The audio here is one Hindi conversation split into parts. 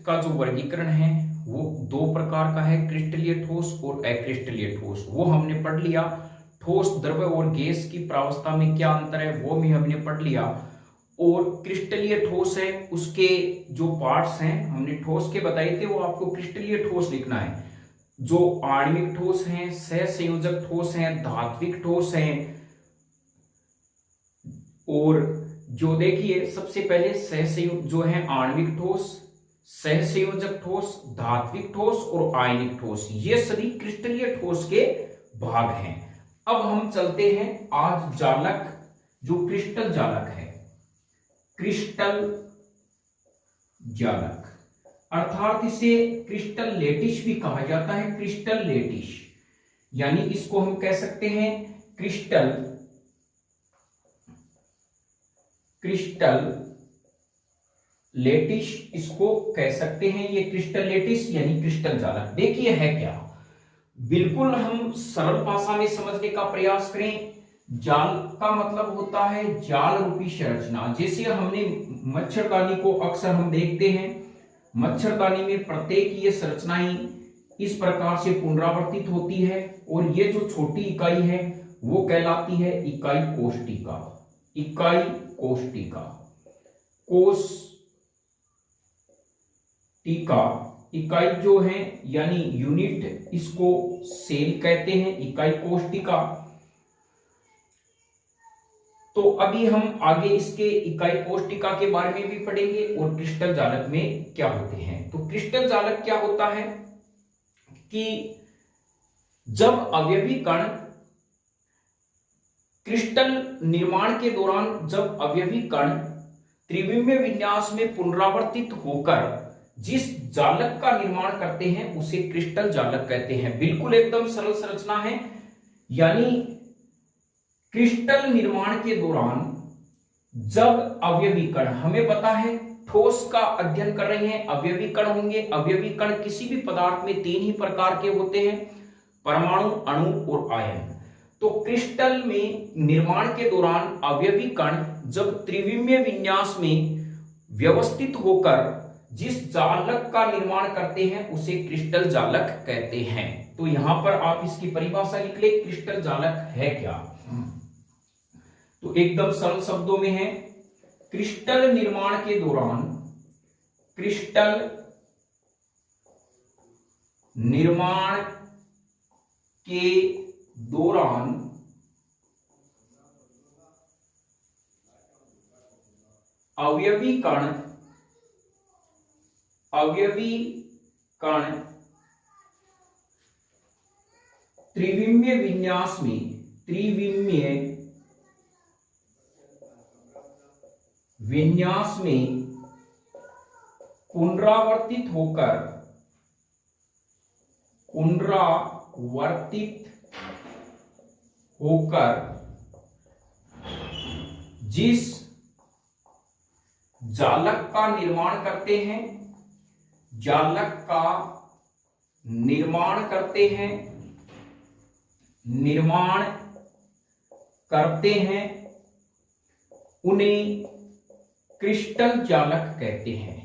का जो वर्गीकरण है वो दो प्रकार का है, क्रिस्टलीय ठोस और अक्रिस्टलीय ठोस। वो हमने पढ़ लिया। ठोस, द्रव्य और गैस की प्रावस्था में क्या अंतर है वो भी हमने पढ़ लिया। और क्रिस्टलीय ठोस है, उसके जो पार्ट्स हैं हमने ठोस के बताए थे, वो आपको क्रिस्टलीय ठोस लिखना है। जो आणविक ठोस हैं, सहसंयोजक ठोस हैं, धात्विक ठोस हैं। और जो देखिए सबसे पहले सहसंयोजक जो है आणविक ठोस, सहसंयोजक ठोस, धात्विक ठोस और आयनिक ठोस, ये सभी क्रिस्टलीय ठोस के भाग हैं। अब हम चलते हैं आज जालक, जो क्रिस्टल जालक है, क्रिस्टल जालक, अर्थात इसे क्रिस्टल लेटिस भी कहा जाता है। क्रिस्टल लेटिस यानी इसको हम कह सकते हैं क्रिस्टल लेटिस, इसको कह सकते हैं। ये क्रिस्टल लेटिस यानी क्रिस्टल जालक। देखिए है क्या, बिल्कुल हम सरल भाषा में समझने का प्रयास करें। जाल का मतलब होता है जाल रूपी संरचना। जैसे हमने मच्छरदानी को अक्सर हम देखते हैं, मच्छरदानी में प्रत्येक ये संरचनाएं इस प्रकार से पुनरावर्तित होती है। और ये जो छोटी इकाई है वो कहलाती है इकाई कोष्टिका। इकाई कोष्टिका, कोष्टिका इकाई जो है यानी यूनिट, इसको सेल कहते हैं, इकाई कोष्टिका। तो अभी हम आगे इसके इकाई कोष्टिका के बारे में भी पढ़ेंगे और क्रिस्टल जालक में क्या होते हैं। तो क्रिस्टल जालक क्या होता है कि जब अवयवी कण क्रिस्टल निर्माण के दौरान, जब अवयवी कण त्रिविमीय विन्यास में पुनरावर्तित होकर जिस जालक का निर्माण करते हैं उसे क्रिस्टल जालक कहते हैं। बिल्कुल एकदम सरल संरचना है। यानी क्रिस्टल निर्माण के दौरान जब अवयवी कण, हमें पता है ठोस का अध्ययन कर रहे हैं, अवयवी कण होंगे। अवयवी कण किसी भी पदार्थ में तीन ही प्रकार के होते हैं, परमाणु, अणु और आयन। तो क्रिस्टल में निर्माण के दौरान अवयवी कण जब त्रिविमीय विन्यास में व्यवस्थित होकर जिस जालक का निर्माण करते हैं उसे क्रिस्टल जालक कहते हैं। तो यहां पर आप इसकी परिभाषा लिख ले, क्रिस्टल जालक है क्या। तो एकदम सरल शब्दों में है, क्रिस्टल निर्माण के दौरान, क्रिस्टल निर्माण के दौरान अवयवी कण त्रिविमीय विन्यास में, त्रिविमीय विन्यास में पुनरावर्तित होकर जिस जालक का निर्माण करते हैं, जालक का निर्माण करते हैं, उन्हें क्रिस्टल जालक कहते हैं।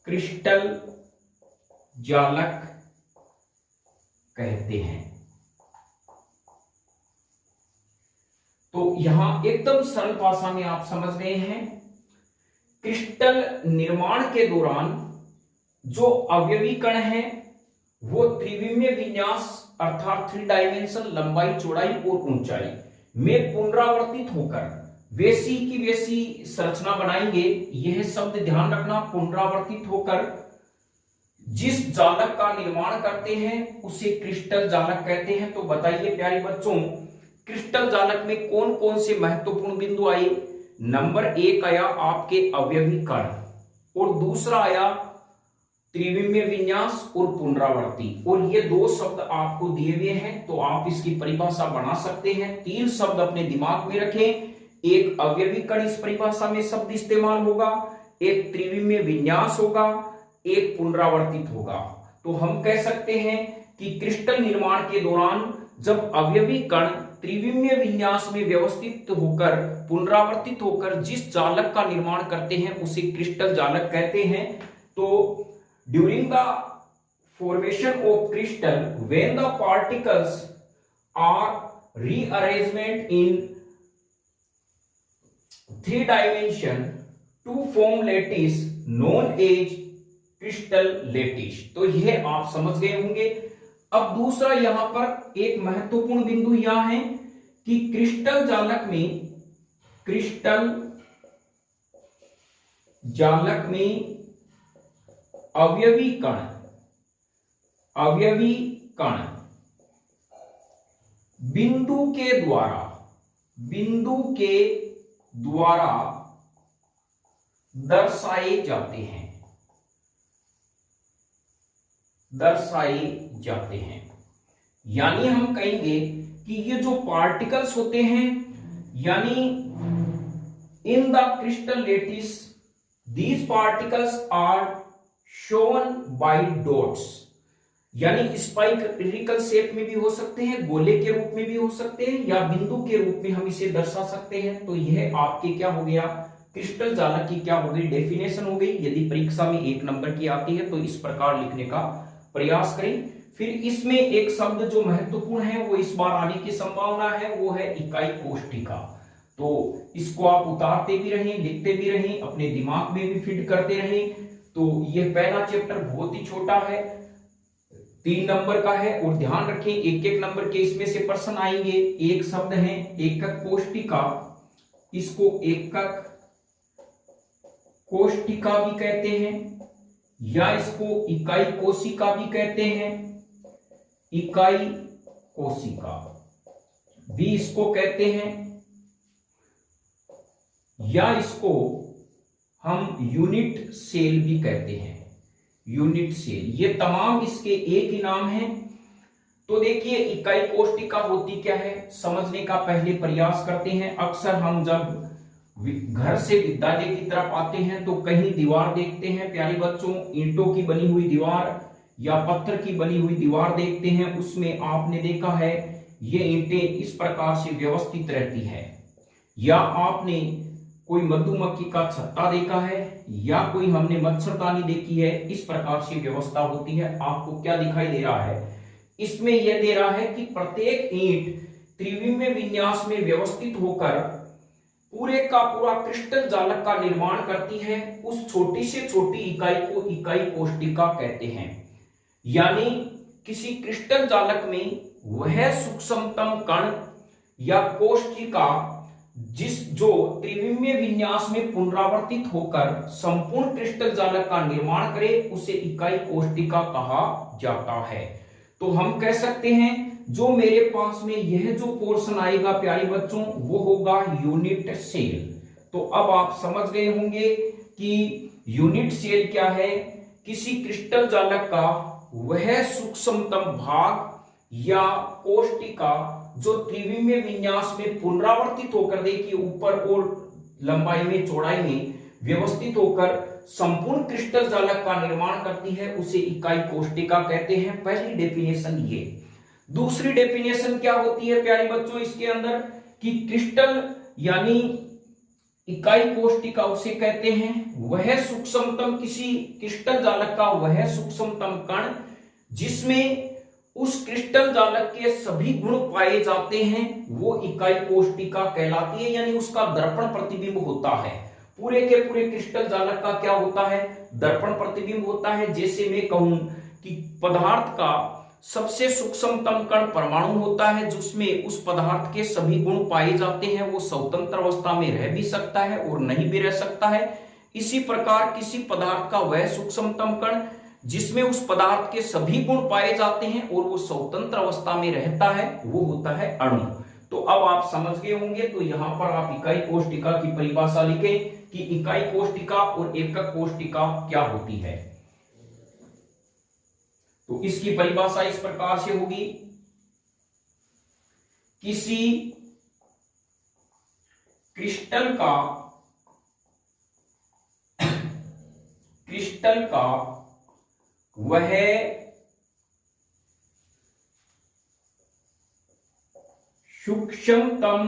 क्रिस्टल जालक कहते हैं। तो यहां एकदम सरल भाषा में आप समझ गए हैं, क्रिस्टल निर्माण के दौरान जो अवयवी कण है वो त्रिविमीय विन्यास अर्थात 3 डायमेंशन, लंबाई, चौड़ाई और ऊंचाई में पुनरावर्तित होकर वैसी की वैसी संरचना बनाएंगे। यह शब्द ध्यान रखना, पुनरावर्तित होकर जिस जालक का निर्माण करते हैं उसे क्रिस्टल जालक कहते हैं। तो बताइए प्यारे बच्चों, क्रिस्टल जालक में कौन कौन से महत्वपूर्ण बिंदु आए। नंबर 1 आया आपके अवयवी कण, और दूसरा आया त्रिविमीय विन्यास और पुनरावर्ती। और ये दो शब्द आपको दिए हुए हैं तो आप इसकी परिभाषा बना सकते हैं। 3 शब्द अपने दिमाग में रखें, एक अवयवी कण इस परिभाषा में शब्द इस्तेमाल होगा, एक त्रिविमीय विन्यास होगा, एक पुनरावर्तित होगा। तो हम कह सकते हैं कि क्रिस्टल निर्माण के दौरान जब अवयवी कण त्रिविमीय विन्यास में व्यवस्थित होकर, पुनरावर्तित होकर जिस जालक का निर्माण करते हैं उसे क्रिस्टल जालक कहते हैं। तो during the formation of crystal when the particles are rearrangement in three dimension to form lattice known as crystal lattice। तो यह आप समझ गए होंगे। अब दूसरा यहां पर एक महत्वपूर्ण बिंदु यह है कि क्रिस्टल जालक में अवयवी कण बिंदु के द्वारा दर्शाए जाते हैं। यानी हम कहेंगे कि ये जो पार्टिकल्स होते हैं, यानी in the crystal lattice these particles are shown by dots. यानी स्पाइरिकल शेप में भी हो सकते हैं, गोले के रूप में भी हो सकते हैं, या बिंदु के रूप में हम इसे दर्शा सकते हैं। तो यह आपके क्या हो गया, क्रिस्टल जालक की क्या हो गई, डेफिनेशन हो गई। यदि परीक्षा में 1 नंबर की आती है तो इस प्रकार लिखने का प्रयास करें। फिर इसमें एक शब्द जो महत्वपूर्ण है वो इस बार आने की संभावना है, वो है इकाई कोष्टिका। तो इसको आप उतारते भी रहें, लिखते भी रहें, अपने दिमाग में भी फिट करते रहें। तो यह पहला चैप्टर बहुत ही छोटा है, 3 नंबर का है, और ध्यान रखें 1-1 नंबर के इसमें से प्रश्न आएंगे। एक शब्द है एकक कोष्टिका, इसको एकक कोष्टिका भी कहते हैं, या इसको इकाई कोशिका भी कहते हैं, इकाई कोशिका भी इसको कहते हैं, या इसको हम यूनिट सेल भी कहते हैं, यूनिट सेल। ये तमाम इसके एक ही नाम है। तो देखिए इकाई कोष्टिका होती क्या है, समझने का पहले प्रयास करते हैं। अक्सर हम जब घर से विद्यालय की तरफ आते हैं तो कहीं दीवार देखते हैं प्यारे बच्चों, ईंटों की बनी हुई दीवार या पत्थर की बनी हुई दीवार देखते हैं। उसमें आपने देखा है ये ईंटें इस प्रकार से व्यवस्थित रहती है, या आपने कोई मधुमक्खी का छत्ता देखा है, या कोई हमने मच्छरदानी देखी है, इस प्रकार से व्यवस्था होती है। आपको क्या दिखाई दे रहा है, इसमें यह दे रहा है कि प्रत्येक ईंट त्रिविमीय विन्यास में व्यवस्थित होकर पूरे का पूरा क्रिस्टल जालक का निर्माण करती है। उस छोटी से छोटी इकाई को इकाई कोष्टिका कहते हैं। यानी किसी क्रिस्टल जालक में वह सूक्ष्मतम कण या कोष्टिका जो त्रिविमीय विन्यास में पुनरावर्तित होकर संपूर्ण क्रिस्टल जालक का निर्माण करे, उसे इकाई कोष्टिका कहा जाता है। तो हम कह सकते हैं जो मेरे पास में यह जो पोर्शन आएगा प्यारे बच्चों, वो होगा यूनिट सेल। तो अब आप समझ गए होंगे कि यूनिट सेल क्या है, किसी क्रिस्टल जालक का वह सूक्ष्मतम भाग या कोष्टिका जो त्रिविमीय विन्यास में पुनरावर्तित होकर, देखिए ऊपर और लंबाई में चौड़ाई में व्यवस्थित होकर संपूर्ण क्रिस्टल जालक का निर्माण करती है, उसे इकाई कोष्टिका कहते हैं। पहली डेफिनेशन ये। दूसरी डेफिनेशन क्या होती है प्यारे बच्चों इसके अंदर, कि क्रिस्टल यानी इकाई कोष्टिका उसे कहते हैं वह सूक्ष्मतम, किसी क्रिस्टल जालक का वह सूक्ष्मतम कण जिसमें उस क्रिस्टल जालक के सभी गुण पाए जाते हैं, वो इकाई कोष्टिका कहलाती है। यानी उसका दर्पण प्रतिबिंब होता है। पूरे के पूरे क्रिस्टल जालक का क्या होता है, दर्पण प्रतिबिंब होता है। जैसे मैं कहूं कि पदार्थ का सबसे सूक्ष्मतम कण परमाणु होता है, जिसमें उस पदार्थ के सभी गुण पाए जाते हैं। वो स्वतंत्र अवस्था में रह भी सकता है और नहीं भी रह सकता है। इसी प्रकार किसी पदार्थ का वह सूक्ष्मतम कण जिसमें उस पदार्थ के सभी गुण पाए जाते हैं और वो स्वतंत्र अवस्था में रहता है, वो होता है अणु। तो अब आप समझ गए होंगे। तो यहां पर आप इकाई कोष्टिका की परिभाषा लिखें कि इकाई कोष्टिका और एकक कोष्टिका क्या होती है। तो इसकी परिभाषा इस प्रकार से होगी, किसी क्रिस्टल का वह सूक्ष्मतम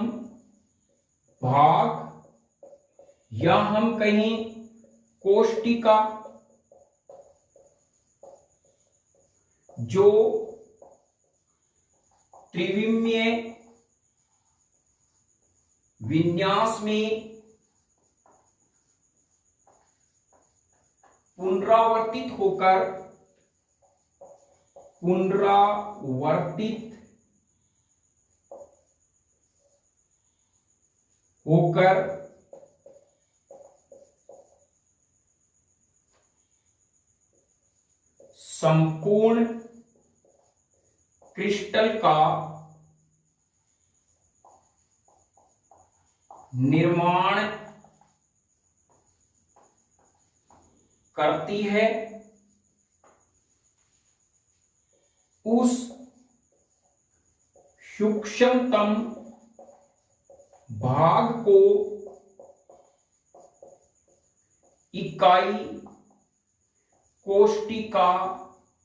भाग, या हम कहें कोष्टिका, जो त्रिविमीय विन्यास में पुनरावर्तित होकर संपूर्ण क्रिस्टल का निर्माण करती है, उस सूक्ष्मतम भाग को इकाई कोष्टिका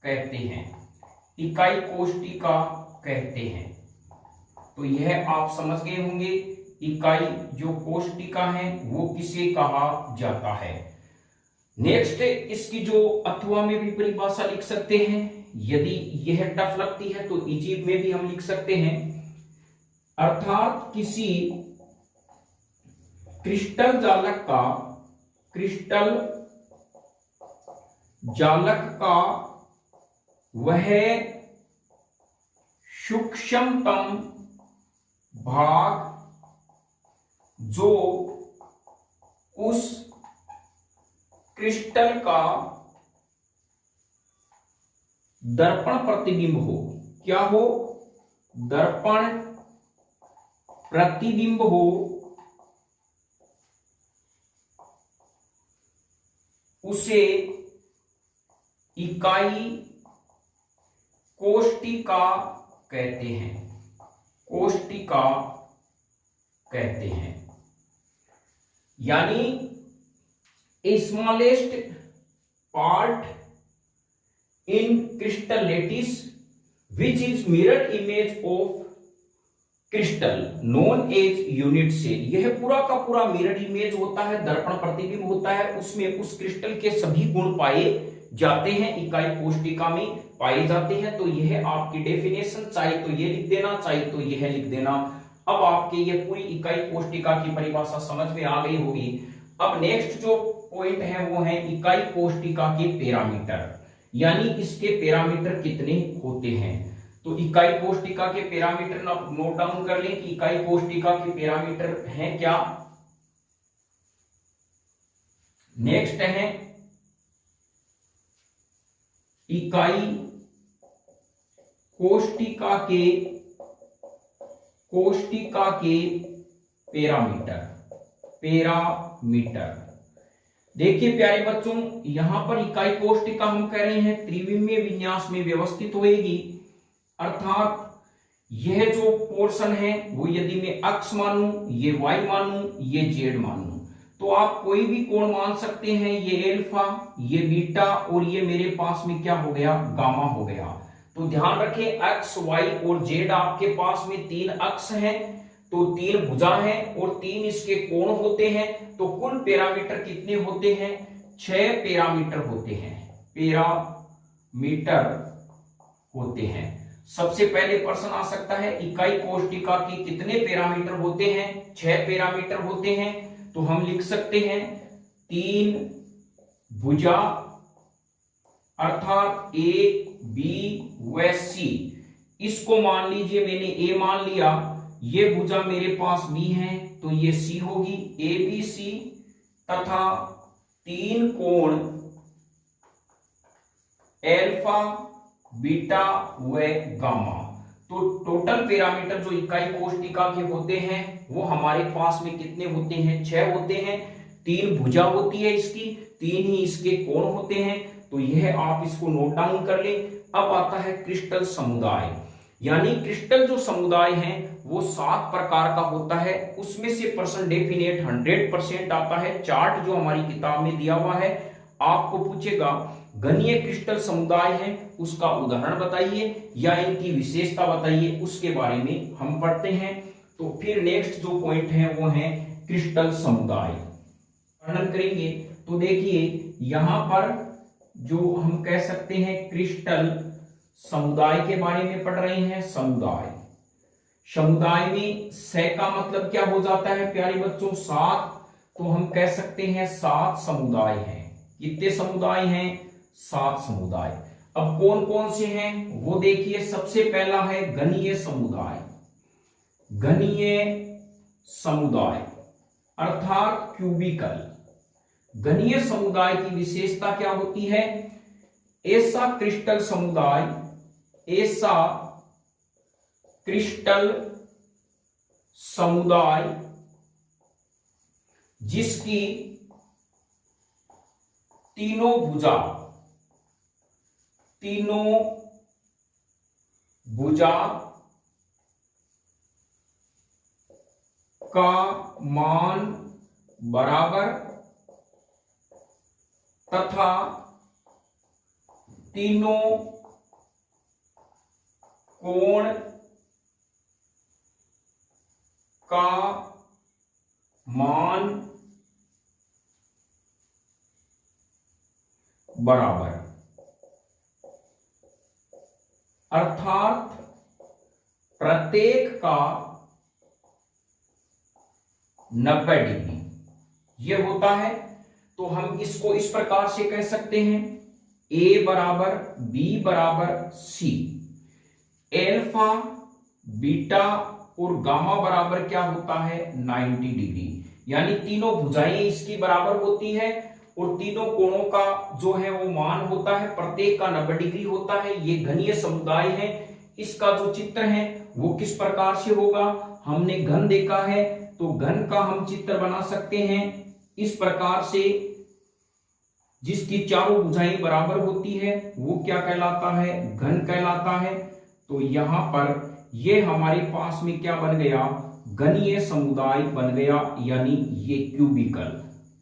कहते हैं। इकाई कोष्टिका कहते हैं। तो यह आप समझ गए होंगे, इकाई जो कोष्टिका है वो किसे कहा जाता है। नेक्स्ट इसकी जो अथवा में भी परिभाषा लिख सकते हैं, यदि यह टफ लगती है तो इजी में भी हम लिख सकते हैं। अर्थात किसी क्रिस्टल जालक का वह सूक्ष्मतम भाग जो उस क्रिस्टल का दर्पण प्रतिबिंब हो। क्या हो? दर्पण प्रतिबिंब हो, उसे इकाई कोष्टिका कहते हैं। कोष्टिका कहते हैं। यानी a smallest part in crystal lattice which is mirror image of crystal known as unit से। यह पूरा का पूरा मिरर इमेज होता है, दर्पण प्रतिबिंब होता है, उसमें उस क्रिस्टल के सभी गुण पाए जाते हैं, इकाई कोष्टिका में पाए जाते हैं। तो यह आपकी डेफिनेशन, चाहे तो ये लिख देना, चाहे तो यह लिख देना। अब आपके ये पूरी इकाई कोष्टिका की परिभाषा समझ में आ गई होगी। अब नेक्स्ट जो पॉइंट है वो है इकाई कोष्टिका के पैरामीटर, यानी इसके पैरामीटर कितने होते हैं। तो इकाई कोष्टिका के पैरामीटर नोट डाउन कर लें कि इकाई कोष्टिका के पैरामीटर हैं क्या। नेक्स्ट है इकाई कोष्टिका के पैरामीटर। देखिए प्यारे बच्चों, यहां पर इकाई कोष्टिका हम कह रहे हैं त्रिविमीय विन्यास में व्यवस्थित होएगी। अर्थात यह जो पोर्शन है वो यदि मैं अक्ष मानूं, ये y मानूं, ये z मानूं, तो आप कोई भी कोण मान सकते हैं। ये एल्फा, ये बीटा और ये मेरे पास में क्या हो गया, गामा हो गया। तो ध्यान रखें x, y और z आपके पास में तीन अक्ष हैं, तो तीन भुजा हैं और तीन इसके कोण होते हैं। तो कुल पैरामीटर कितने होते हैं? 6 पैरामीटर होते हैं। पैरामीटर होते हैं। सबसे पहले प्रश्न आ सकता है इकाई कोष्टिका की कितने पैरामीटर होते हैं? 6 पैरामीटर होते हैं। तो हम लिख सकते हैं 3 भुजा अर्थात ए बी व सी। इसको मान लीजिए मैंने ए मान लिया, ये भुजा मेरे पास बी है तो ये सी होगी, ए बी सी, तथा 3 कोण एल्फा, बीटा व गामा। तो टोटल पैरामीटर जो इकाई कोष्टिका के होते हैं वो हमारे पास में कितने होते हैं? 6 होते हैं। 3 भुजा होती है इसकी, 3 ही इसके कोण होते हैं। तो यह आप इसको नोट डाउन कर लें। अब आता है क्रिस्टल समुदाय, यानी क्रिस्टल जो समुदाय है वो 7 प्रकार का होता है। उसमें से पर्सन डेफिनेट 100% आता है। चार्ट जो हमारी किताब में दिया हुआ है, आपको पूछेगा घनीय क्रिस्टल समुदाय है उसका उदाहरण बताइए या इनकी विशेषता बताइए, उसके बारे में हम पढ़ते हैं। तो फिर नेक्स्ट जो पॉइंट है वो है क्रिस्टल समुदाय वर्णन करेंगे। तो देखिए यहां पर जो हम कह सकते हैं क्रिस्टल समुदाय के बारे में पढ़ रहे हैं। समुदाय, समुदाय में स का मतलब क्या हो जाता है प्यारे बच्चों? 7। तो हम कह सकते हैं 7 समुदाय हैं। कितने समुदाय हैं? 7 समुदाय। अब कौन कौन से हैं वो देखिए। सबसे पहला है गणीय समुदाय। गणीय समुदाय अर्थात क्यूबिकल। गणीय समुदाय की विशेषता क्या होती है? ऐसा क्रिस्टल समुदाय, ऐसा क्रिस्टल समुदाय जिसकी तीनों भुजा का मान बराबर तथा तीनों कोण का मान बराबर, अर्थात प्रत्येक का 90 डिग्री ये होता है। तो हम इसको इस प्रकार से कह सकते हैं A बराबर B बराबर C, एल्फा बीटा और गामा बराबर क्या होता है? 90 डिग्री। यानी तीनों भुजाएं इसकी बराबर होती है और तीनों कोणों का जो है वो मान होता है, प्रत्येक का 90 डिग्री होता है। ये घनीय समुदाय है। इसका जो चित्र है वो किस प्रकार से होगा? हमने घन देखा है तो घन का हम चित्र बना सकते हैं इस प्रकार से, जिसकी चारों भुजाएं बराबर होती है वो क्या कहलाता है? घन कहलाता है। तो यहां पर ये हमारे पास में क्या बन गया? गणीय समुदाय बन गया, यानी ये क्यूबिकल।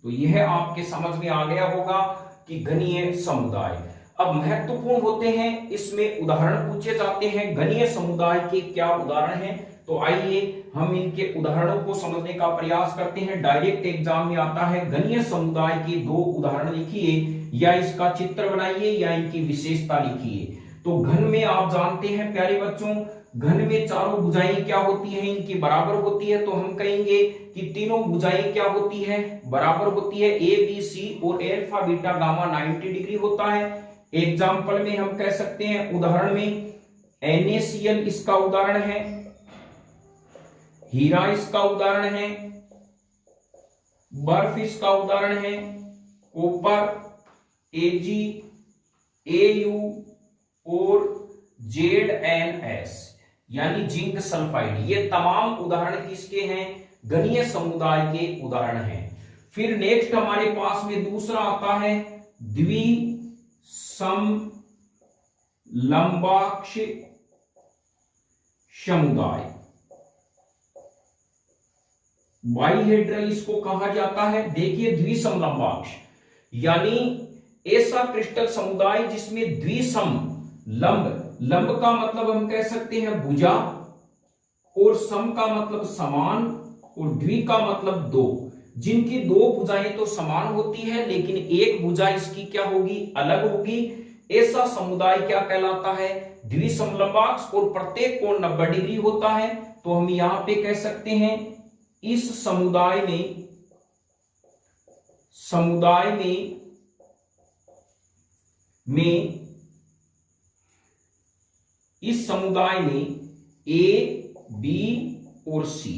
तो यह आपके समझ में आ गया होगा कि गणीय समुदाय। अब महत्वपूर्ण होते हैं, इसमें उदाहरण पूछे जाते हैं। गणीय समुदाय के क्या उदाहरण हैं? तो आइए हम इनके उदाहरणों को समझने का प्रयास करते हैं। डायरेक्ट एग्जाम में आता है गणीय समुदाय के 2 उदाहरण लिखिए, या इसका चित्र बनाइए या इनकी विशेषता लिखिए। तो घन में आप जानते हैं प्यारे बच्चों, घन में चारों भुजाएं क्या होती हैं? इनकी बराबर होती है। तो हम कहेंगे कि तीनों भुजाएं क्या होती है? बराबर होती है। ए बी सी और एल्फा बीटा गामा 90 डिग्री होता है। एग्जाम्पल में हम कह सकते हैं, उदाहरण में NaCl इसका उदाहरण है, हीरा इसका उदाहरण है, बर्फ इसका उदाहरण है, कॉपर, Ag, Au और ZnS यानी जिंक सल्फाइड। ये तमाम उदाहरण किसके हैं? गणीय समुदाय के उदाहरण हैं। फिर नेक्स्ट हमारे पास में दूसरा आता है द्विसमलंबाक्ष समुदाय। बाइहेड्रल इसको कहा जाता है। देखिए द्विसमलंबाक्ष यानी ऐसा क्रिस्टल समुदाय जिसमें द्विसम लंब का मतलब हम कह सकते हैं भुजा, और सम का मतलब समान, और द्वि का मतलब 2, जिनकी 2 भुजाएं तो समान होती है लेकिन एक भुजा इसकी क्या होगी? अलग होगी। ऐसा समुदाय क्या कहलाता है? द्विसमलंबाक्ष, और प्रत्येक कोण 90 डिग्री होता है। तो हम यहां पे कह सकते हैं इस समुदाय में ए, बी और सी,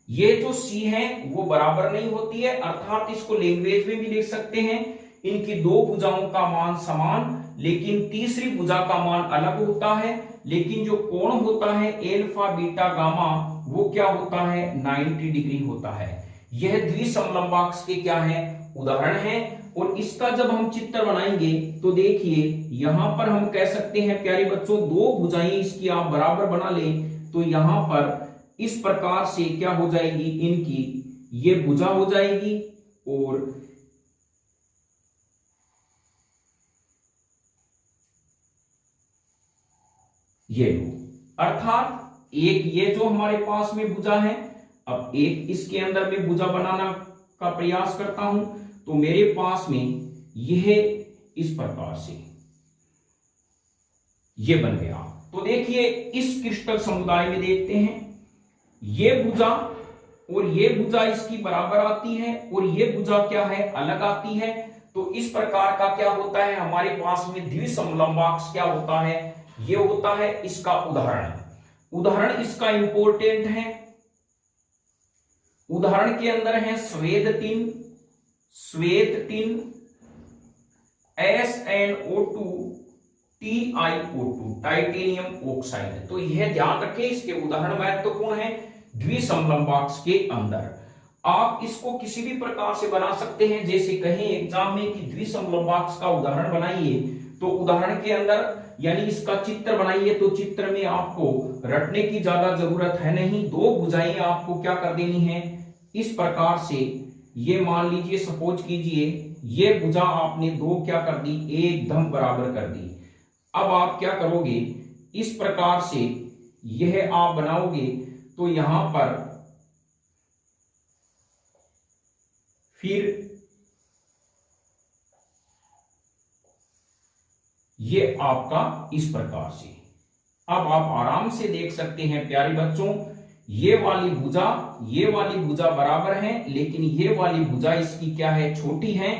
ये जो सी है वो बराबर नहीं होती है, अर्थात इसको लैंग्वेज में भी लिख सकते हैं। इनकी 2 भुजाओं का मान समान लेकिन तीसरी भुजा का मान अलग होता है। लेकिन जो कोण होता है एल्फा बीटा गामा वो क्या होता है? 90 डिग्री होता है। यह द्विसमलंबाक्ष के क्या है? उदाहरण है। और इसका जब हम चित्र बनाएंगे तो देखिए यहां पर हम कह सकते हैं प्यारे बच्चों, 2 भुजाएं इसकी आप बराबर बना लें तो यहां पर इस प्रकार से क्या हो जाएगी? इनकी ये भुजा हो जाएगी और ये लो, अर्थात एक ये जो हमारे पास में भुजा है, अब एक इसके अंदर में भुजा बनाना का प्रयास करता हूं तो मेरे पास में यह इस प्रकार से ये बन गया। तो देखिए इस क्रिस्टल समुदाय में देखते हैं, ये भुजा और ये भुजा इसकी बराबर आती है और ये भुजा क्या है, अलग आती है। तो इस प्रकार का क्या होता है, हमारे पास में द्विसमलंबाक्ष क्या होता है, ये होता है। इसका उदाहरण इसका इंपॉर्टेंट है। उदाहरण के अंदर है श्वेत tin SnO2 TiO2 titanium oxide. तो यह ध्यान रखें, इसके उदाहरण महत्वपूर्ण है द्विसमलंबाक्ष के अंदर। आप इसको किसी भी प्रकार से बना सकते हैं, जैसे कहें एग्जाम में कि द्विसमलंबाक्ष का उदाहरण बनाइए, तो उदाहरण के अंदर यानी इसका चित्र बनाइए, तो चित्र में आपको रटने की ज्यादा जरूरत है नहीं। दो भुजाएं आपको क्या कर देनी है, इस प्रकार से। ये मान लीजिए, सपोज कीजिए, ये भुजा आपने दो क्या कर दी, एकदम बराबर कर दी। अब आप क्या करोगे, इस प्रकार से यह आप बनाओगे, तो यहां पर फिर ये आपका इस प्रकार से। अब आप आराम से देख सकते हैं प्यारे बच्चों, ये वाली भुजा बराबर है, लेकिन ये वाली भुजा इसकी क्या है, छोटी है,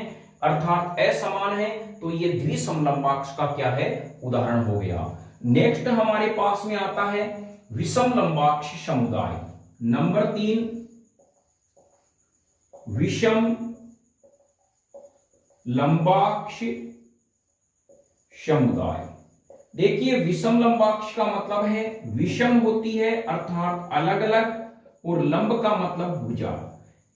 अर्थात असमान है। तो ये द्विसमलंबाक्ष का क्या है, उदाहरण हो गया। नेक्स्ट हमारे पास में आता है विषमलंबाक्ष समुदाय। नंबर 3 विषमलंबाक्ष समुदाय। देखिए विषमलंबाक्ष का मतलब है, विषम होती है अर्थात अलग अलग, और लंब का मतलब भुजा।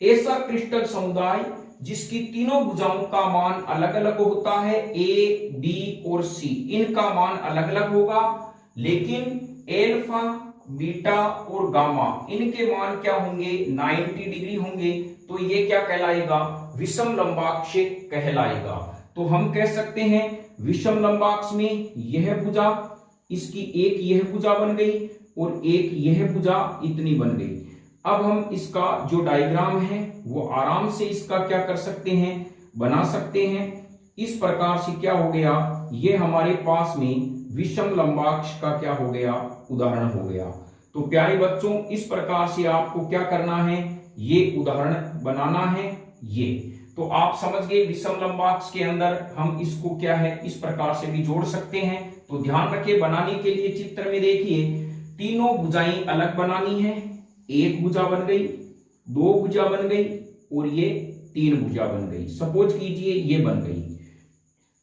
ऐसा क्रिस्टल समुदाय जिसकी तीनों भुजाओं का मान अलग अलग होता है, ए, बी और सी, इनका मान अलग अलग होगा, लेकिन एल्फा, बीटा और गामा इनके मान क्या होंगे, 90 डिग्री होंगे। तो ये क्या कहलाएगा, विषमलंबाक्ष कहलाएगा। तो हम कह सकते हैं विषमलंबाक्ष में यह भुजा, इसकी एक यह भुजा बन गई और एक यह भुजा इतनी बन गई। अब हम इसका जो डायग्राम है वो आराम से इसका क्या कर सकते हैं, बना सकते हैं। इस प्रकार से क्या हो गया, ये हमारे पास में विषमलंबाक्ष का क्या हो गया, उदाहरण हो गया। तो प्यारे बच्चों, इस प्रकार से आपको क्या करना है, ये उदाहरण बनाना है। ये तो आप समझ गए, विषमलंबाक्ष के अंदर हम इसको क्या है, इस प्रकार से भी जोड़ सकते हैं। तो ध्यान रखिए, बनाने के लिए चित्र में देखिए, तीनों भुजाएं अलग बनानी है। एक भुजा बन गई, दो भुजा बन गई और ये तीन भुजा बन गई। सपोज कीजिए ये बन गई,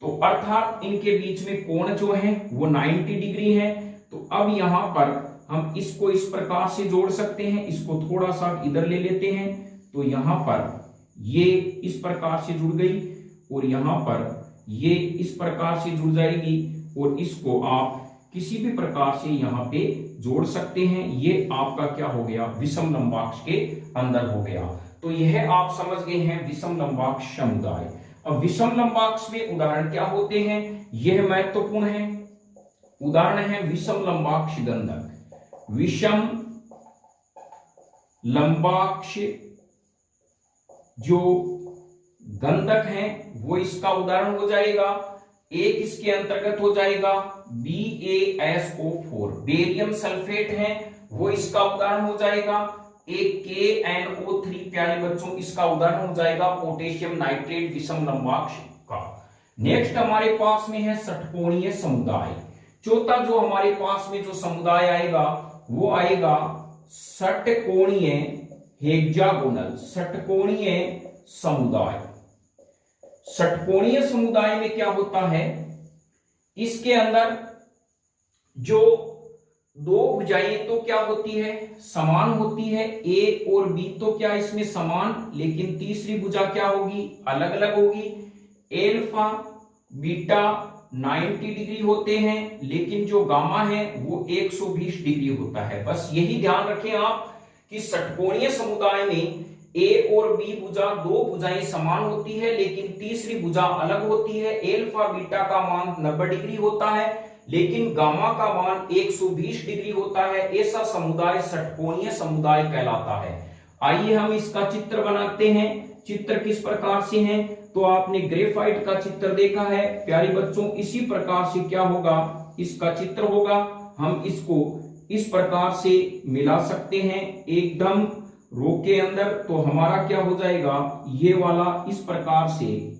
तो अर्थात इनके बीच में कोण जो है वो 90 डिग्री है। तो अब यहां पर हम इसको इस प्रकार से जोड़ सकते हैं। इसको थोड़ा सा इधर ले लेते हैं, तो यहां पर ये इस प्रकार से जुड़ गई और यहां पर ये इस प्रकार से जुड़ जाएगी, और इसको आप किसी भी प्रकार से यहां पे जोड़ सकते हैं। ये आपका क्या हो गया, विषमलंबाक्ष के अंदर हो गया। तो यह आप समझ गए हैं विषमलंबाक्ष समुदाय। अब विषमलंबाक्ष में उदाहरण क्या होते हैं, यह महत्वपूर्ण है। उदाहरण है विषमलंबाक्ष गंधक। विषमलंबाक्ष जो गंधक है वो इसका उदाहरण हो जाएगा। एक इसके अंतर्गत हो जाएगा BaSO4, बेरियम सल्फेट है, वो इसका उदाहरण हो जाएगा। एक KNO3 प्यारे बच्चों, इसका उदाहरण हो जाएगा पोटेशियम नाइट्रेट विषमलंबाक्ष का। नेक्स्ट हमारे पास में है षटकोणीय समुदाय। चौथा जो हमारे पास में जो समुदाय आएगा वो आएगा षटकोणीय हेक्सागोनल, षटकोणीय समुदाय। षटकोणीय समुदाय में क्या होता है, इसके अंदर जो दो भुजाएं तो क्या होती है, समान होती है, ए और बी तो क्या इसमें समान, लेकिन तीसरी भुजा क्या होगी, अलग अलग होगी। एल्फा बीटा 90 डिग्री होते हैं, लेकिन जो गामा है वो 120 डिग्री होता है। बस यही ध्यान रखें आप कि षटकोणीय समुदाय में ए और बी भुजा, दो भुजाएं समान होती है, लेकिन तीसरी भुजा अलग होती है। एल्फा बीटा का मान 90 डिग्री होता है, लेकिन गामा का मान 120 डिग्री होता है। ऐसा समुदाय षटकोणीय समुदाय कहलाता है। आइए हम इसका चित्र बनाते हैं। चित्र किस प्रकार से है, तो आपने ग्रेफाइट का चित्र देखा है प्यारे बच्चों, इसी प्रकार से क्या होगा, इसका चित्र होगा। हम इसको इस प्रकार से मिला सकते हैं एकदम रो के अंदर, तो हमारा क्या हो जाएगा, ये वाला इस प्रकार से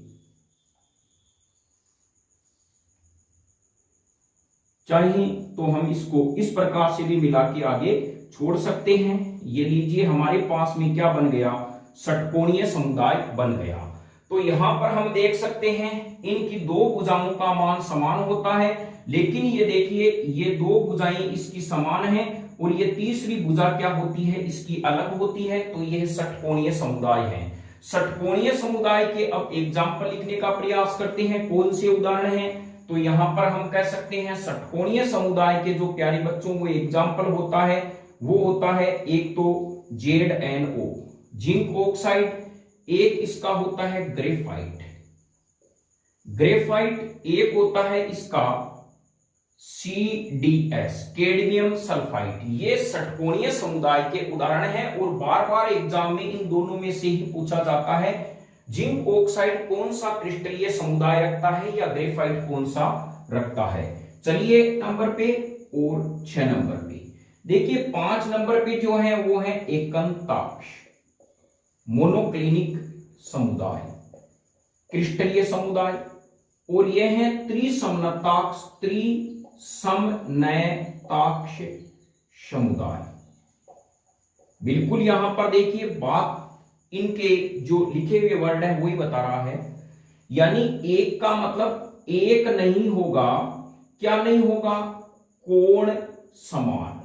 चाहिए तो हम इसको इस प्रकार से भी मिला के आगे छोड़ सकते हैं। ये लीजिए हमारे पास में क्या बन गया, षटकोणीय समुदाय बन गया। तो यहां पर हम देख सकते हैं इनकी दो भुजाओं का मान समान होता है, लेकिन ये देखिए ये दो भुजाएं इसकी समान हैं और ये तीसरी भुजा क्या होती है, इसकी अलग होती है। तो यह षटकोणीय समुदाय है। षटकोणीय समुदाय के अब एग्जाम्पल लिखने का प्रयास करते हैं। कौन से उदाहरण हैं, तो यहां पर हम कह सकते हैं षटकोणीय समुदाय के जो प्यारे बच्चों को एग्जाम्पल होता है वो होता है एक तो ZnO जिंक ऑक्साइड, एक इसका होता है ग्रेफाइट, एक होता है इसका CdS कैडमियम सल्फाइड। ये षटकोणीय समुदाय के उदाहरण हैं और बार बार एग्जाम में इन दोनों में से ही पूछा जाता है जिंक ऑक्साइड कौन सा क्रिस्टलीय समुदाय रखता है या ग्रेफाइट कौन सा रखता है। चलिए नंबर पे और 6 नंबर पे देखिए, 5 नंबर पे जो है वो है एकंताक्ष मोनोक्लिनिक समुदाय, क्रिस्टलीय समुदाय, और यह है त्रिसमनताक्ष समुदाय। बिल्कुल यहां पर देखिए बात इनके जो लिखे हुए वर्ड है वही बता रहा है, यानी एक का मतलब एक नहीं होगा, क्या नहीं होगा, कोण समान।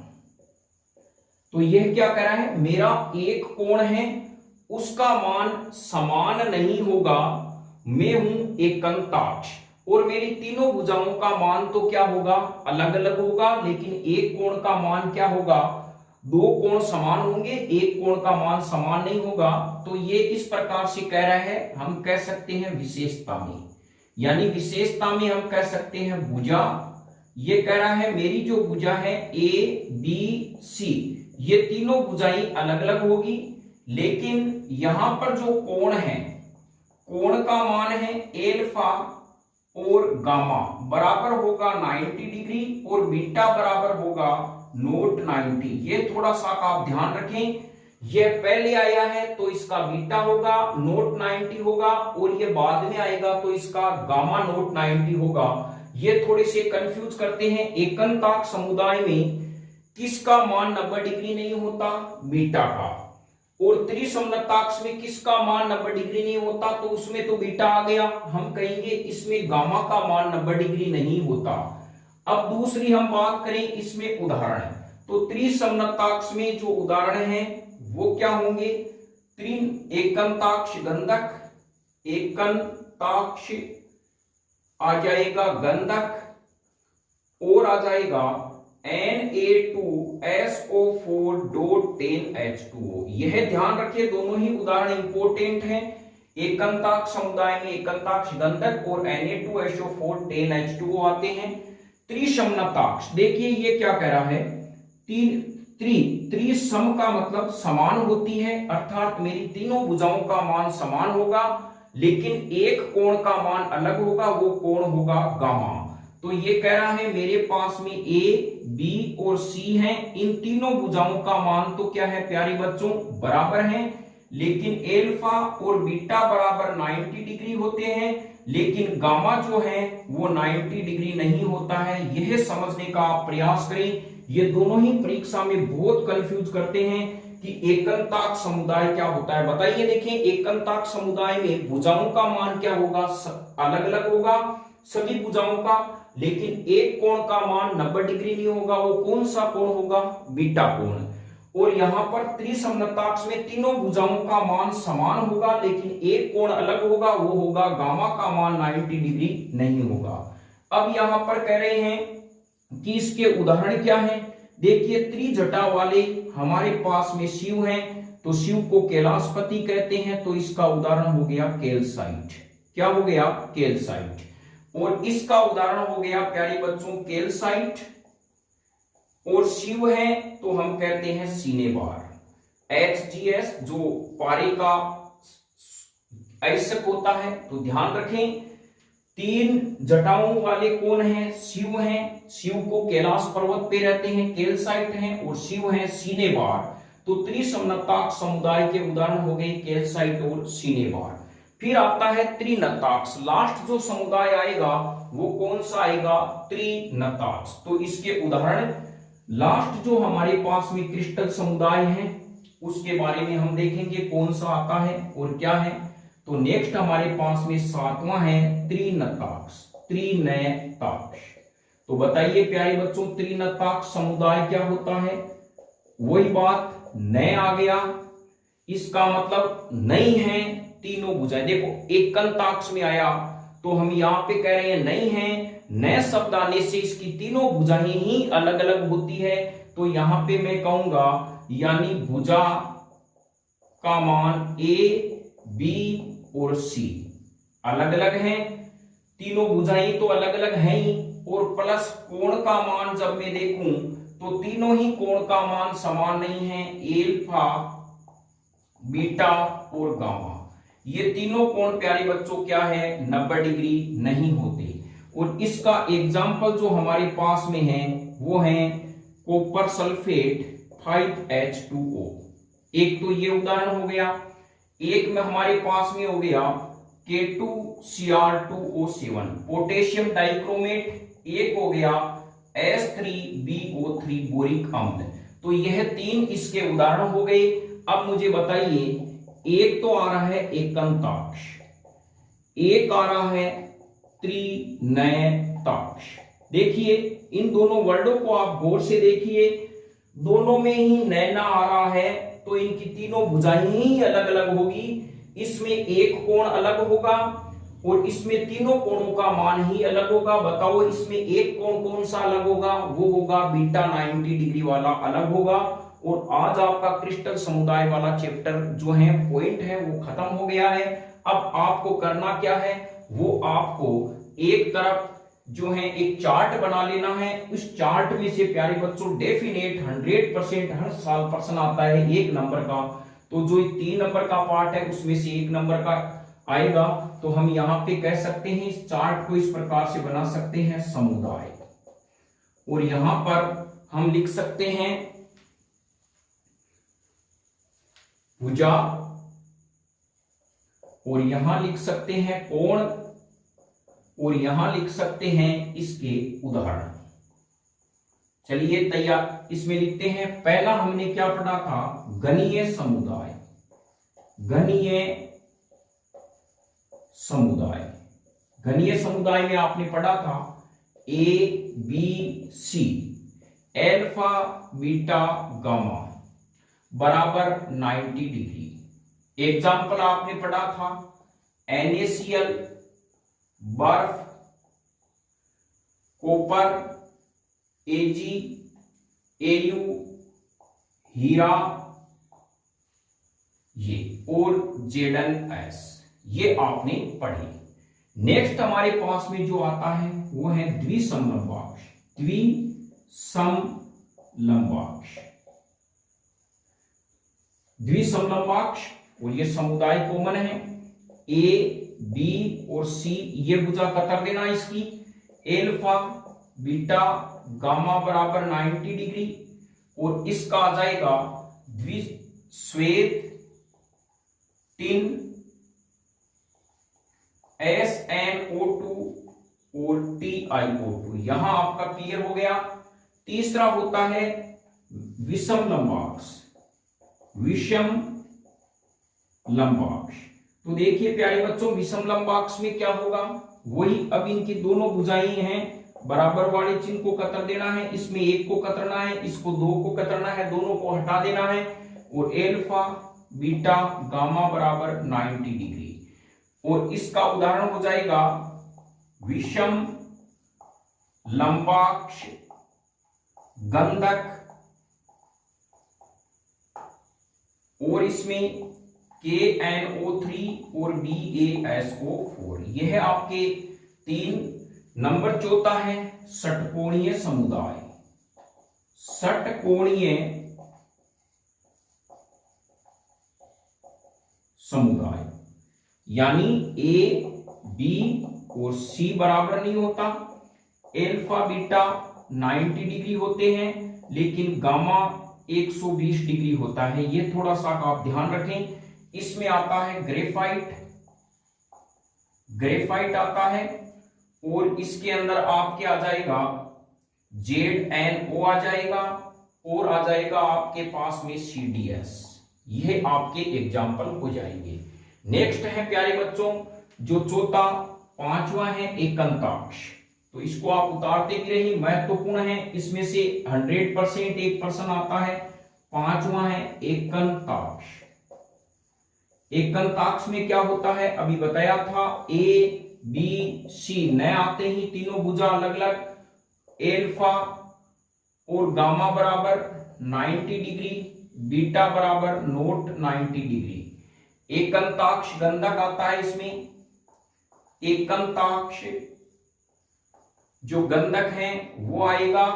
तो यह क्या कह रहा है, मेरा एक कोण है उसका मान समान नहीं होगा, मैं हूं एकंताक्ष और मेरी तीनों भुजाओं का मान तो क्या होगा, अलग अलग होगा, लेकिन एक कोण का मान क्या होगा, दो कोण समान होंगे, एक कोण का मान समान नहीं होगा। तो ये इस प्रकार से कह रहा है, हम कह सकते हैं विशेषता में, यानी विशेषता में हम कह सकते हैं भुजा। ये कह रहा है मेरी जो भुजा है ABC, ये तीनों भुजाएं अलग अलग होगी, लेकिन यहां पर जो कोण है, कोण का मान है एल्फा और गामा बराबर होगा 90 डिग्री और बीटा बराबर होगा नोट 90। ये थोड़ा सा आप ध्यान रखें, ये पहले आया है तो इसका बीटा होगा, नोट 90 होगा, और ये बाद में आएगा तो इसका गामा नोट 90 होगा। ये थोड़े से कंफ्यूज करते हैं। एकंताक्ष समुदाय में किसका मान 90 डिग्री नहीं होता, बीटा का, और त्रिसमनताक्ष में किसका मान 90 डिग्री नहीं होता, तो उसमें तो बीटा आ गया, हम कहेंगे इसमें गामा का मान 90 डिग्री नहीं होता। अब दूसरी हम बात करें इसमें उदाहरण, तो त्रिसमनताक्ष में जो उदाहरण है वो क्या होंगे, एकंताक्ष गंधक, एकंताक्ष आ जाएगा गंधक, और आ जाएगा Na2SO4.10H2O। यह ध्यान रखिए, दोनों ही उदाहरण इंपॉर्टेंट हैं। एकंताक्ष समुदाय में एकंताक्ष गंधक और Na2SO4.10H2O आते हैं। त्रिसमनताक्ष देखिए ये क्या कह रहा है, त्रिसम का मतलब समान होती है, अर्थात मेरी तीनों भुजाओं का मान समान होगा, लेकिन एक कोण का मान अलग होगा, वो कोण होगा गामा। तो ये कह रहा है मेरे पास में A, B और C हैं, इन तीनों भुजाओं का मान तो क्या है प्यारे बच्चों, बराबर हैं, लेकिन एल्फा और बीटा बराबर 90 डिग्री होते हैं, लेकिन गामा जो है वो 90 डिग्री नहीं होता है। यह समझने का आप प्रयास करें। ये दोनों ही परीक्षा में बहुत कंफ्यूज करते हैं कि एकंताक्ष समुदाय क्या होता है, बताइए। देखें एकंताक्ष समुदाय में भुजाओं का मान क्या होगा, अलग अलग होगा सभी भुजाओं का, लेकिन एक कोण का मान 90 डिग्री नहीं होगा, वो कौन सा कोण होगा, बीटा कोण। और यहां पर त्रिसमनताक्ष में तीनों भुजाओं का मान समान होगा, लेकिन एक कोण अलग होगा, वो होगा गामा का मान 90 डिग्री नहीं होगा। अब यहां पर कह रहे हैं कि इसके उदाहरण क्या हैं, देखिए त्रिजटा वाले हमारे पास में शिव हैं, तो शिव को कैलाशपति कहते हैं, तो इसका उदाहरण हो गया कैल्साइट। क्या हो गया, कैल्साइट। और इसका उदाहरण हो गया प्यारे बच्चों कैल्साइट। और शिव है तो हम कहते हैं सिनेबार, HGS जो पारे का आयस्क होता है। तो ध्यान रखें तीन जटाओं वाले कौन हैं? शिव हैं। शिव को कैलाश पर्वत पे रहते हैं, कैल्साइट हैं, और शिव हैं सिनेबार। तो त्रिसमनताक समुदाय के उदाहरण हो गए कैल्साइट और सिनेबार। फिर आता है त्रिनताक्ष। लास्ट जो समुदाय आएगा वो कौन सा आएगा? त्रिनताक्ष। तो इसके उदाहरण लास्ट जो हमारे पास में क्रिस्टल समुदाय है उसके बारे में हम देखेंगे कौन सा आता है और क्या है। तो नेक्स्ट हमारे पास में सातवां है त्रिनताक्ष। त्रिनताक्ष। तो बताइए प्यारे बच्चों, त्रिनताक्ष समुदाय क्या होता है? वही बात, नए आ गया, इसका मतलब नहीं है तीनों भुजाएं। देखो एकंताक्ष में आया तो हम यहां पे कह रहे हैं नहीं है, नए शब्द आने से इसकी तीनों भुजाएं ही अलग अलग होती है। तो यहां पे मैं कहूंगा यानी भुजा का मान ए, बी और सी अलग अलग हैं। तीनों भुजाएं तो अलग अलग हैं ही, और प्लस कोण का मान जब मैं देखूं तो तीनों ही कोण का मान समान नहीं है। एल्फा, बीटा और गामा, ये तीनों कोण प्यारे बच्चों क्या है? 90 डिग्री नहीं होते। और इसका एग्जाम्पल जो हमारे पास में है वो है कॉपर सल्फेट 5H2O। एक तो ये उदाहरण हो गया। एक में हमारे पास में हो गया K2Cr2O7 पोटेशियम डाइक्रोमेट। एक हो गया H3BO3 बोरिक अम्ल। तो यह तीन इसके उदाहरण हो गए। अब मुझे बताइए, एक तो आ रहा है एकंताक्ष, एक आ रहा है त्रिनयताक्ष। देखिए इन दोनों वर्डों को आप गौर से देखिए, दोनों में ही नैना आ रहा है तो इनकी तीनों भुजाएं ही अलग अलग होगी। इसमें एक कोण अलग होगा और इसमें तीनों कोणों का मान ही अलग होगा। बताओ इसमें एक कोण कौन सा अलग होगा? वो होगा बीटा 90 डिग्री वाला अलग होगा। और आज आपका क्रिस्टल समुदाय वाला चैप्टर जो है पॉइंट है वो खत्म हो गया है। अब आपको करना क्या है? वो आपको एक तरफ जो है एक चार्ट बना लेना है। उस चार्ट में से प्यारे बच्चों डेफिनेट 100% हर साल प्रश्न आता है 1 नंबर का। तो जो 3 नंबर का पार्ट है उसमें से 1 नंबर का आएगा। तो हम यहाँ पे कह सकते हैं इस चार्ट को इस प्रकार से बना सकते हैं समुदाय, और यहां पर हम लिख सकते हैं भुजा, और यहां लिख सकते हैं कोण, और यहां लिख सकते हैं इसके उदाहरण। चलिए तैयार, इसमें लिखते हैं। पहला हमने क्या पढ़ा था? गणीय समुदाय। गणीय समुदाय, गणीय समुदाय में आपने पढ़ा था ए, बी, सी, एल्फा, बीटा, गामा बराबर 90 डिग्री। एग्जाम्पल आपने पढ़ा था NaCl, बर्फ, कॉपर, Ag, Au, हीरा ये, और ZnS, ये आपने पढ़े। नेक्स्ट हमारे पास में जो आता है वो है द्विसमलंबाक्ष। द्विसमलंबाक्ष, द्विसमलंबाक्ष, और ये समुदाय कॉमन है। ए, बी और सी ये भुजा कतर देना इसकी। एल्फा, बीटा, गामा बराबर 90 डिग्री, और इसका आ जाएगा द्विश्वेत टिन SnO2 और TiO2। यहां आपका क्लियर हो गया। तीसरा होता है विषम लंबाक्ष। विषम लंबाक्ष, तो देखिए प्यारे बच्चों विषम लंबाक्ष में क्या होगा? वही, अब इनकी दोनों भुजाएं हैं, बराबर वाले चिन्ह को कतर देना है। इसमें एक को कतरना है, इसको दो को कतरना है, दोनों को हटा देना है। और एल्फा, बीटा, गामा बराबर 90 डिग्री, और इसका उदाहरण हो जाएगा विषम लंबाक्ष गंधक, और इसमें KNO3 और BaSO4। यह आपके 3 नंबर। चौथा है षटकोणीय समुदाय। षटकोणीय समुदाय यानी A, B और सी बराबर नहीं होता। एल्फा बीटा 90 डिग्री होते हैं लेकिन गामा 120 डिग्री होता है। ये थोड़ा सा आप ध्यान रखें। इसमें आता है ग्रेफाइट आता है और इसके अंदर आपके आ जाएगा ZnO आ जाएगा और आ जाएगा आपके पास में CDS। ये आपके एग्जाम्पल हो जाएंगे। नेक्स्ट है प्यारे बच्चों जो चौथा पांचवा है एकंताक्ष। तो इसको आप उतारते भी रहिए, महत्वपूर्ण है। इसमें से 100% 1% आता है। पांचवा है एकंताक्ष। एकंताक्ष में क्या होता है अभी बताया था, ABC न आते ही तीनों भुजा अलग अलग, एल्फा और गामा बराबर 90 डिग्री, बीटा बराबर नोट 90 डिग्री। एकंताक्ष गंधक आता है इसमें। एकंताक्ष जो गंधक है वो आएगा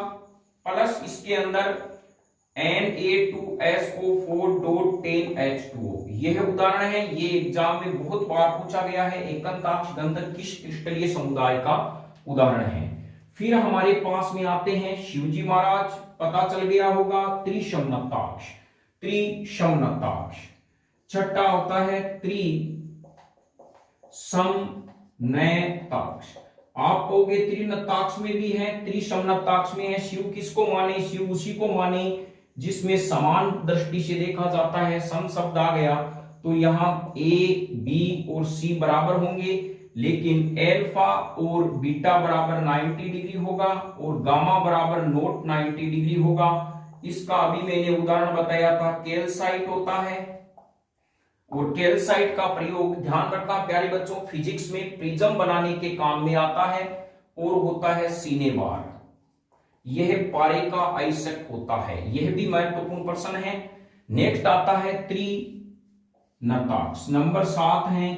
प्लस इसके अंदर Na2SO4.10H2O। यह उदाहरण है, ये एग्जाम में बहुत बार पूछा गया है। एकंताक्ष गंधक किस क्रिस्टलीय समुदाय का उदाहरण है। फिर हमारे पास में आते हैं शिवजी महाराज, पता चल गया होगा त्रिसमनताक्ष। त्रिसमनताक्ष छठा होता है त्रिसमनताक्ष। आप कहोगे त्रिनताक्ष में भी है, त्रिसमनताक्ष में है। शिव किसको माने, शिव उसी को माने जिसमें समान दृष्टि से देखा जाता है। सम शब्द आ गया तो यहां A, B और C बराबर होंगे, लेकिन एल्फा और बीटा बराबर 90 डिग्री होगा और गामा बराबर नोट 90 डिग्री होगा। इसका अभी मैंने उदाहरण बताया था, कैल्साइट होता है। और कैल्साइट का प्रयोग ध्यान रखना प्यारे बच्चों, फिजिक्स में प्रिज्म बनाने के काम में आता है। और होता है सिनेबार, यह पारे का आइसक होता है। यह भी महत्वपूर्ण प्रश्न है। नेक्स्ट आता है त्रिनताक्ष। नंबर 7 है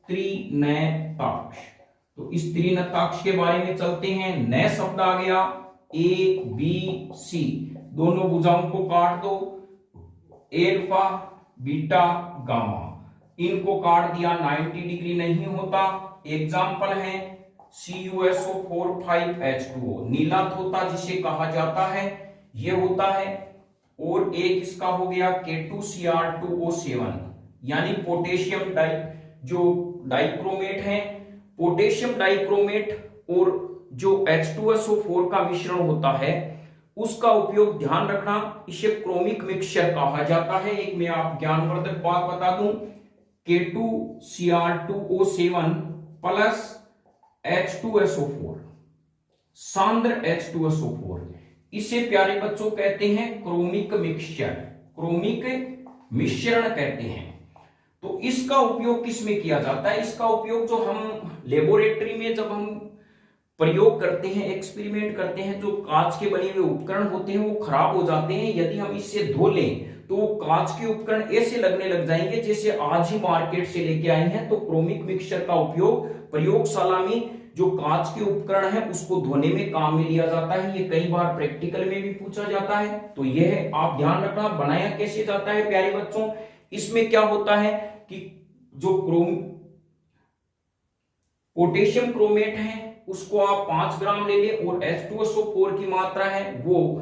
त्रिनताक्ष। तो इस त्रिनताक्ष के बारे में चलते हैं। नए शब्द आ गया ABC, दोनों भुजाओं को काट दो, एल्फा बीटा गामा, इनको काट दिया, 90 डिग्री नहीं होता। एग्जाम्पल है CuSO4 5H2O, नीला तोता जिसे कहा जाता है, यह होता है। और एक इसका हो गया K2Cr2O7, यानी पोटेशियम डाइक्रोमेट है। पोटेशियम डाइक्रोमेट और जो H2SO4 का मिश्रण होता है उसका उपयोग ध्यान रखना, इसे क्रोमिक मिक्सचर कहा जाता है। एक मैं आप ज्ञानवर्धक बात बता दूं, K2Cr2O7 प्लस H2SO4, सांद्र H2SO4, इसे प्यारे बच्चों कहते हैं क्रोमिक मिक्सचर, क्रोमिक मिश्रण कहते हैं। तो इसका उपयोग किस में किया जाता है? इसका उपयोग जो हम लेबोरेटरी में जब हम प्रयोग करते हैं, एक्सपेरिमेंट करते हैं, जो कांच के बने हुए उपकरण होते हैं वो खराब हो जाते हैं। यदि हम इससे धो लें तो वो कांच के उपकरण ऐसे लगने लग जाएंगे जैसे आज ही मार्केट से लेके आए हैं। तो क्रोमिक मिक्सचर का उपयोग प्रयोगशाला में जो कांच के उपकरण है उसको धोने में काम में लिया जाता है। ये कई बार प्रैक्टिकल में भी पूछा जाता है। तो यह आप ध्यान रखना, बनाया कैसे जाता है प्यारे बच्चों। इसमें क्या होता है कि जो पोटेशियम क्रोमेट है उसको आप 5 ग्राम ले लें और H2SO4 की मात्रा है वो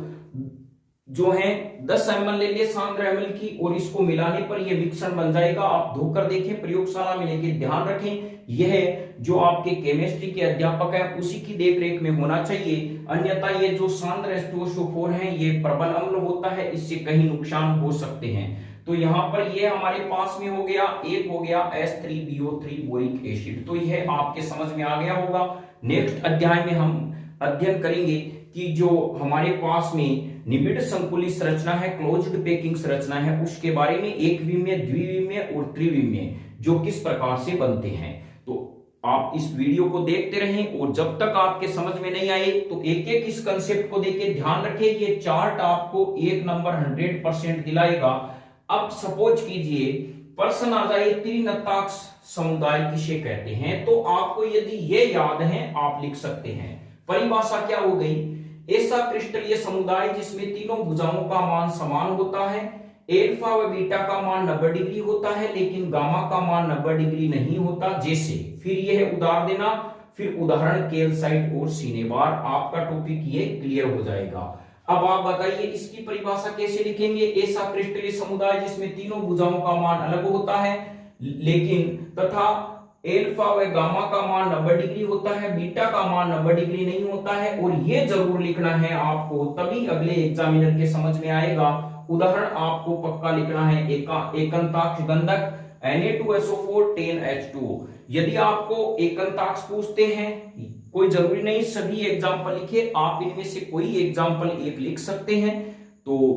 जो है 10 ml ले लिए, सांद्र ml की, और इसको मिलाने पर यह मिश्रण बन जाएगा। आप धोकर देखें, प्रयोगशाला में लेके ध्यान रखें, यह जो आपके केमिस्ट्री के अध्यापक है उसी की देखरेख में होना चाहिए। अन्यथा ये जो सांद्र H2SO4 है ये प्रबल अम्ल होता है, इससे कहीं नुकसान हो सकते हैं। तो यहाँ पर ये हमारे पास में हो गया, एक हो गया H3BO3 बोरिक एसिड। तो यह आपके समझ में आ गया होगा। नेक्स्ट अध्याय में हम अध्ययन करेंगे कि जो हमारे पास में निबिड़ संकुली संरचना है, क्लोज्ड पैकिंग संरचना है, उसके बारे में एक विमीय, द्विविमीय और त्रिविमीय जो किस प्रकार से बनते हैं। तो आप इस वीडियो को देखते रहें और जब तक आपके समझ में नहीं आए तो एक एक इस कंसेप्ट को देके ध्यान रखें। ये चार्ट आपको 1 नंबर 100% दिलाएगा। अब सपोज कीजिए प्रश्न आ जाए त्रिनताक्ष समुदाय किसे कहते हैं, तो आपको यदि ये याद है आप लिख सकते हैं। परिभाषा क्या हो गई? ऐसा क्रिस्टलीय समुदाय जिसमें तीनों भुजाओं का मान समान होता है, एल्फा व बीटा का मान 90 डिग्री होता है लेकिन गामा का मान 90 डिग्री नहीं होता। जैसे फिर यह उदाहरण देना, फिर उदाहरण कैल्साइट और सिनेबार, आपका टॉपिक ये क्लियर हो जाएगा। अब आप बताइए इसकी परिभाषा कैसे लिखेंगे। ऐसा क्रिस्टलीय समुदाय जिसमें तीनों भुजाओं का मान अलग होता है, लेकिन तथा एल्फा व गामा का मान 90 डिग्री होता है, बीटा का मान 90 डिग्री नहीं होता है। और ये जरूर लिखना है आपको, तभी अगले एग्जामिनर के समझ में आएगा। उदाहरण आपको पक्का लिखना है, एकंताक्ष गंधक Na2SO4 10H2O। यदि आपको एकंताक्ष पूछते हैं, कोई जरूरी नहीं सभी एग्जाम्पल लिखे, आप इनमें से कोई एग्जाम्पल एक लिख सकते हैं। तो